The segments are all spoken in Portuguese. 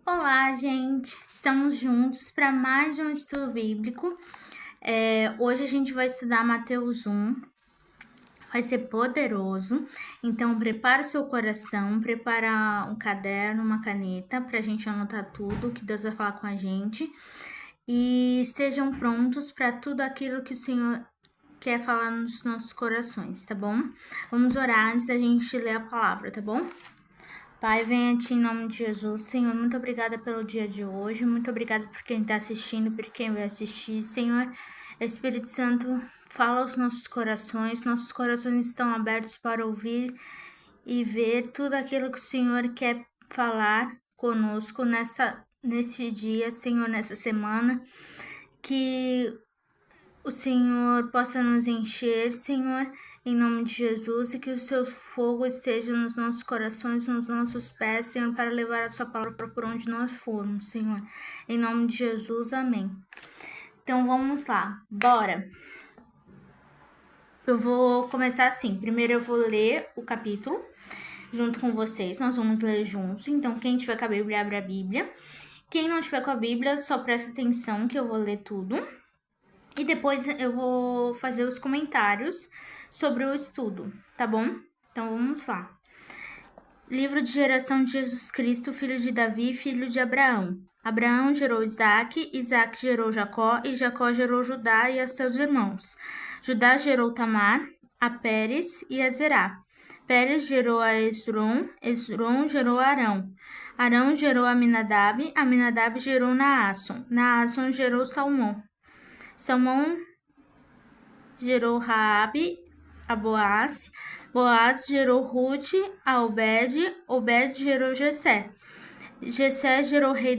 Olá, gente! Estamos juntos para mais um estudo bíblico. Hoje a gente vai estudar Mateus 1, vai ser poderoso. Então, prepara o seu coração, prepara um caderno, uma caneta para a gente anotar tudo que Deus vai falar com a gente. E estejam prontos para tudo aquilo que o Senhor quer falar nos nossos corações, tá bom? Vamos orar antes da gente ler a palavra, tá bom? Pai, venha a Ti em nome de Jesus. Senhor, muito obrigada pelo dia de hoje. Muito obrigada por quem está assistindo, por quem vai assistir. Senhor, Espírito Santo, fala aos nossos corações. Nossos corações estão abertos para ouvir e ver tudo aquilo que o Senhor quer falar conosco nesse dia, Senhor, nessa semana. Que o Senhor possa nos encher, Senhor, em nome de Jesus, e que o seu fogo esteja nos nossos corações, nos nossos pés, Senhor, para levar a sua palavra por onde nós formos, Senhor. Em nome de Jesus, amém. Então vamos lá, bora! Eu vou começar assim. Primeiro eu vou ler o capítulo junto com vocês, nós vamos ler juntos. Então quem tiver com a Bíblia, abre a Bíblia. Quem não tiver com a Bíblia, só presta atenção que eu vou ler tudo. E depois eu vou fazer os comentários sobre o estudo, tá bom? Então vamos lá. Livro de geração de Jesus Cristo, filho de Davi, filho de Abraão. Abraão gerou Isaque, Isaque gerou Jacó, e Jacó gerou Judá e a seus irmãos. Judá gerou Tamar, a Pérez e a Zerá. Pérez gerou a Esrom, Esrom gerou Arão. Arão gerou Aminadab, Aminadab gerou Naasson, Naasson gerou Salmão. Salmão gerou Raabe a Boaz, Boaz gerou Rute a Obed, Obed gerou Jessé. Jessé gerou o rei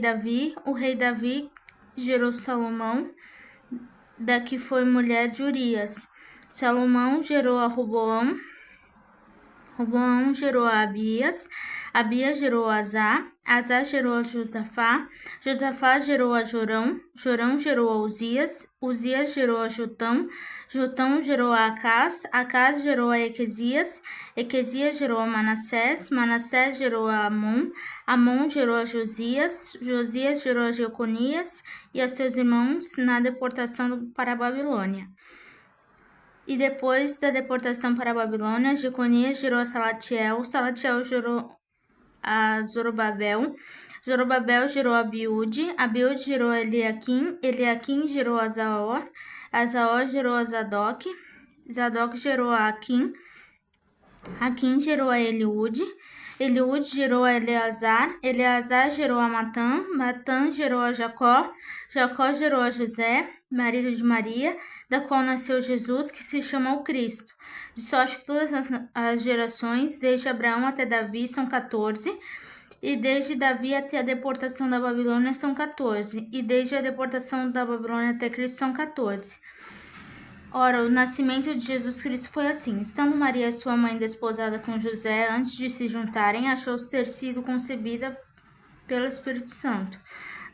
Davi gerou Salomão, da que foi mulher de Urias. Salomão gerou a Roboão, Roboão gerou a Abias, Abias gerou a Azá, Azá gerou a Josafá, Josafá gerou a Jorão, Jorão gerou a Uzias, Uzias gerou a Jotão, Jotão gerou a Acás, Acás gerou a Equesias, Equesias gerou a Manassés, Manassés gerou a Amon, Amon gerou a Josias, Josias gerou a Jeconias e a seus irmãos na deportação para a Babilônia. E depois da deportação para a Babilônia, Jeconias gerou a Salatiel, Salatiel gerou a Zorobabel, Zorobabel gerou a Abiúde, Abiúde gerou a Eliaquim, Eliaquim gerou a Zaor, Zaor gerou a Zadok, Zadok gerou a Aquim, Aquim gerou a Eliúde, Eliúde gerou a Eleazar, Eleazar gerou a Matã, Matã gerou a Jacó, Jacó gerou a José, marido de Maria, da qual nasceu Jesus, que se chamou Cristo. De sorte que todas as gerações, desde Abraão até Davi, são 14, e desde Davi até a deportação da Babilônia são 14, e desde a deportação da Babilônia até Cristo são 14. Ora, o nascimento de Jesus Cristo foi assim. Estando Maria, sua mãe, desposada com José, antes de se juntarem, achou-se ter sido concebida pelo Espírito Santo.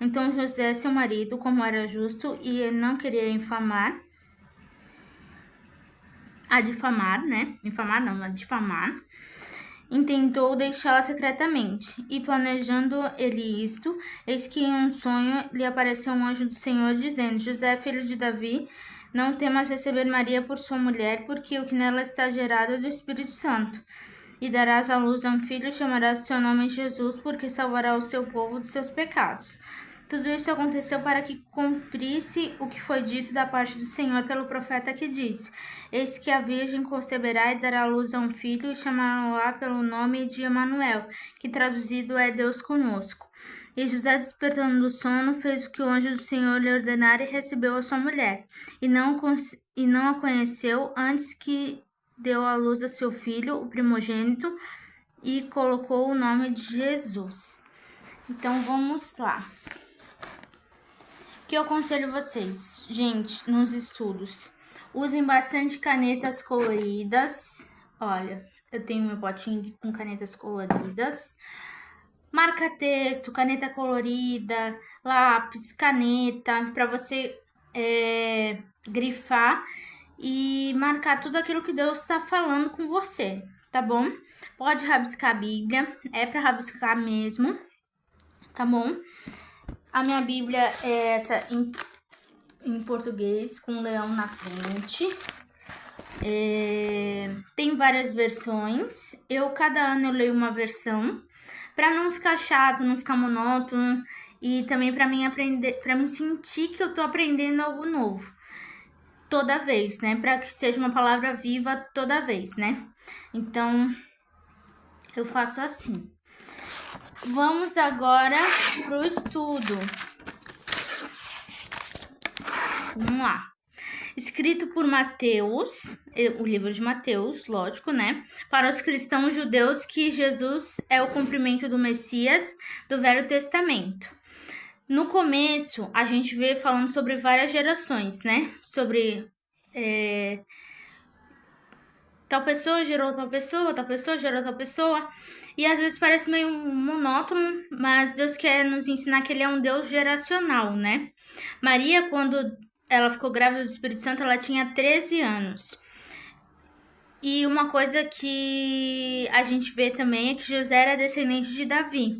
Então José, seu marido, como era justo e ele não queria difamar, intentou deixá-la secretamente. E planejando ele isto, eis que em um sonho lhe apareceu um anjo do Senhor, dizendo: José, filho de Davi, não temas receber Maria por sua mulher, porque o que nela está gerado é do Espírito Santo. E darás à luz a um filho, e chamarás seu nome Jesus, porque salvará o seu povo dos seus pecados. Tudo isso aconteceu para que cumprisse o que foi dito da parte do Senhor pelo profeta que disse: Eis que a virgem conceberá e dará à luz a um filho, e chamará pelo nome de Emanuel, que traduzido é Deus conosco. E José, despertando do sono, fez o que o anjo do Senhor lhe ordenara e recebeu a sua mulher. E não a conheceu antes que deu à luz a seu filho, o primogênito, e colocou o nome de Jesus. Então vamos lá. O que eu aconselho vocês, gente, nos estudos? Usem bastante canetas coloridas. Olha, eu tenho meu potinho com canetas coloridas. Marca-texto, caneta colorida, lápis, caneta, para você grifar e marcar tudo aquilo que Deus está falando com você, tá bom? Pode rabiscar a Bíblia, é para rabiscar mesmo. tá bom? A minha Bíblia é essa em português, com um leão na frente. Tem várias versões. Cada ano eu leio uma versão, para não ficar chato, não ficar monótono, e também para mim aprender, para mim sentir que eu tô aprendendo algo novo toda vez, né? Para que seja uma palavra viva toda vez, né? Então, eu faço assim. Vamos agora pro estudo. Vamos lá. Escrito por Mateus, o livro de Mateus, lógico, né? Para os cristãos judeus que Jesus é o cumprimento do Messias do Velho Testamento. No começo, a gente vê falando sobre várias gerações, né? Sobre tal pessoa gerou tal pessoa gerou tal pessoa. E às vezes parece meio monótono, mas Deus quer nos ensinar que Ele é um Deus geracional, né? Maria, quando ela ficou grávida do Espírito Santo, ela tinha 13 anos. E uma coisa que a gente vê também é que José era descendente de Davi.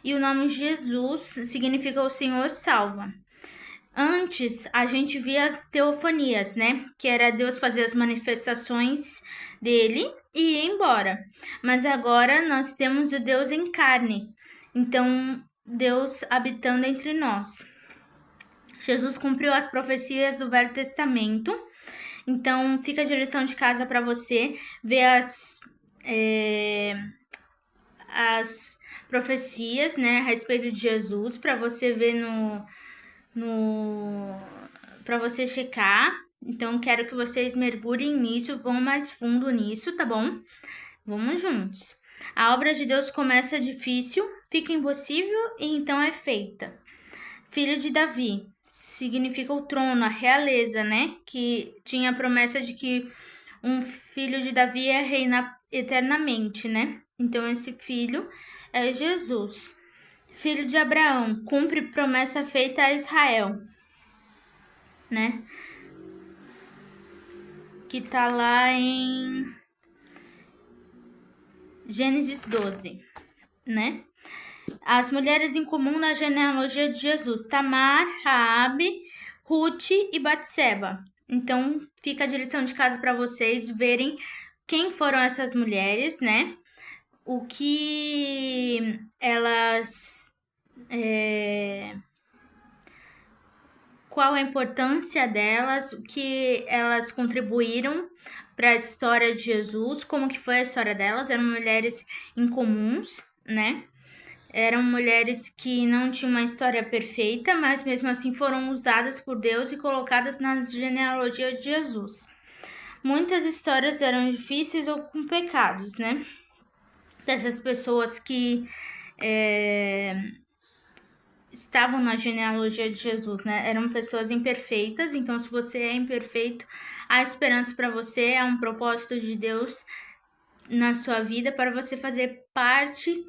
E o nome Jesus significa o Senhor salva. Antes, a gente via as teofanias, né? Que era Deus fazer as manifestações dele e ir embora. Mas agora nós temos o Deus em carne. Então, Deus habitando entre nós. Jesus cumpriu as profecias do Velho Testamento. Então, fica a direção de casa para você ver as profecias, né, a respeito de Jesus, para você ver para você checar. Então, quero que vocês mergulhem nisso, vão mais fundo nisso, tá bom? Vamos juntos. A obra de Deus começa difícil, fica impossível e então é feita. Filho de Davi significa o trono, a realeza, né? Que tinha a promessa de que um filho de Davi ia reinar eternamente, né? Então, esse filho é Jesus. Filho de Abraão, cumpre promessa feita a Israel, né? Que tá lá em Gênesis 12, né? As mulheres em comum na genealogia de Jesus: Tamar, Raabe, Ruth e Batseba. Então, fica a direção de casa para vocês verem quem foram essas mulheres, né? O que elas... qual a importância delas, o que elas contribuíram para a história de Jesus, como que foi a história delas. Eram mulheres incomuns, né? Eram mulheres que não tinham uma história perfeita, mas mesmo assim foram usadas por Deus e colocadas na genealogia de Jesus. Muitas histórias eram difíceis ou com pecados, né? Dessas pessoas que estavam na genealogia de Jesus, né? Eram pessoas imperfeitas, então se você é imperfeito, há esperança para você, há um propósito de Deus na sua vida para você fazer parte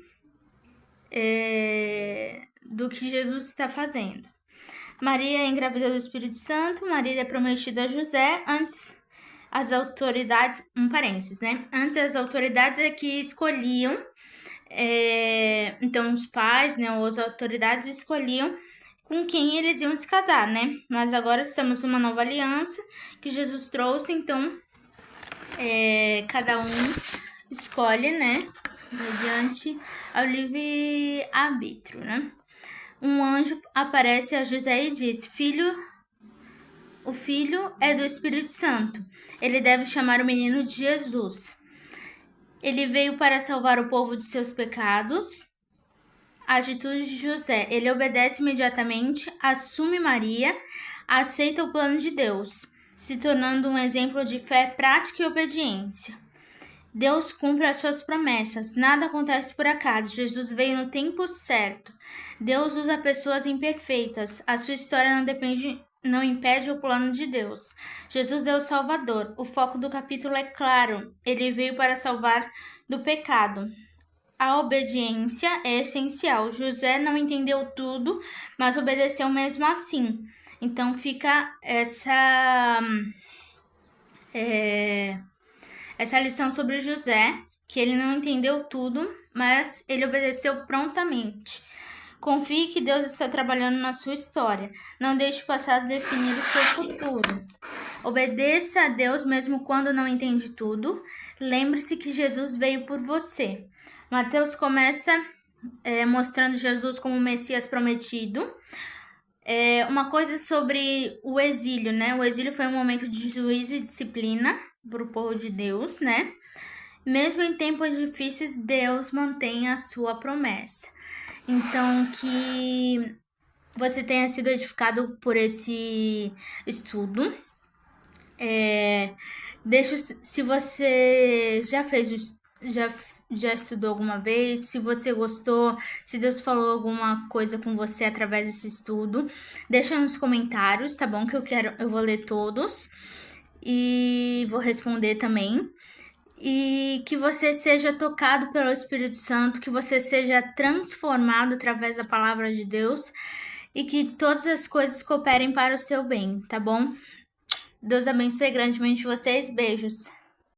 do que Jesus está fazendo. Maria é engravida do Espírito Santo, Maria é prometida a José, antes as autoridades, parênteses, né? Antes as autoridades é que escolhiam, então os pais, né, ou as autoridades escolhiam com quem eles iam se casar, né? Mas agora estamos numa nova aliança que Jesus trouxe, então cada um escolhe, né, mediante ao livre-arbítrio, né? Um anjo aparece a José e diz: o filho é do Espírito Santo. Ele deve chamar o menino de Jesus. Ele veio para salvar o povo de seus pecados. A atitude de José: ele obedece imediatamente, assume Maria, aceita o plano de Deus, se tornando um exemplo de fé prática e obediência. Deus cumpre as suas promessas, nada acontece por acaso. Jesus veio no tempo certo. Deus usa pessoas imperfeitas. A sua história não impede o plano de Deus. Jesus é o Salvador. O foco do capítulo é claro. Ele veio para salvar do pecado. A obediência é essencial. José não entendeu tudo, mas obedeceu mesmo assim. Então fica essa lição sobre José, que ele não entendeu tudo, mas ele obedeceu prontamente. Confie que Deus está trabalhando na sua história. Não deixe o passado definir o seu futuro. Obedeça a Deus mesmo quando não entende tudo. Lembre-se que Jesus veio por você. Mateus começa mostrando Jesus como o Messias prometido. Uma coisa sobre o exílio, né? O exílio foi um momento de juízo e disciplina para o povo de Deus, né? Mesmo em tempos difíceis, Deus mantém a sua promessa. Então, que você tenha sido edificado por esse estudo. Se você já estudou alguma vez, se você gostou, se Deus falou alguma coisa com você através desse estudo, deixa nos comentários, tá bom? Que eu vou ler todos e vou responder também. E que você seja tocado pelo Espírito Santo, que você seja transformado através da palavra de Deus e que todas as coisas cooperem para o seu bem, tá bom? Deus abençoe grandemente vocês. Beijos.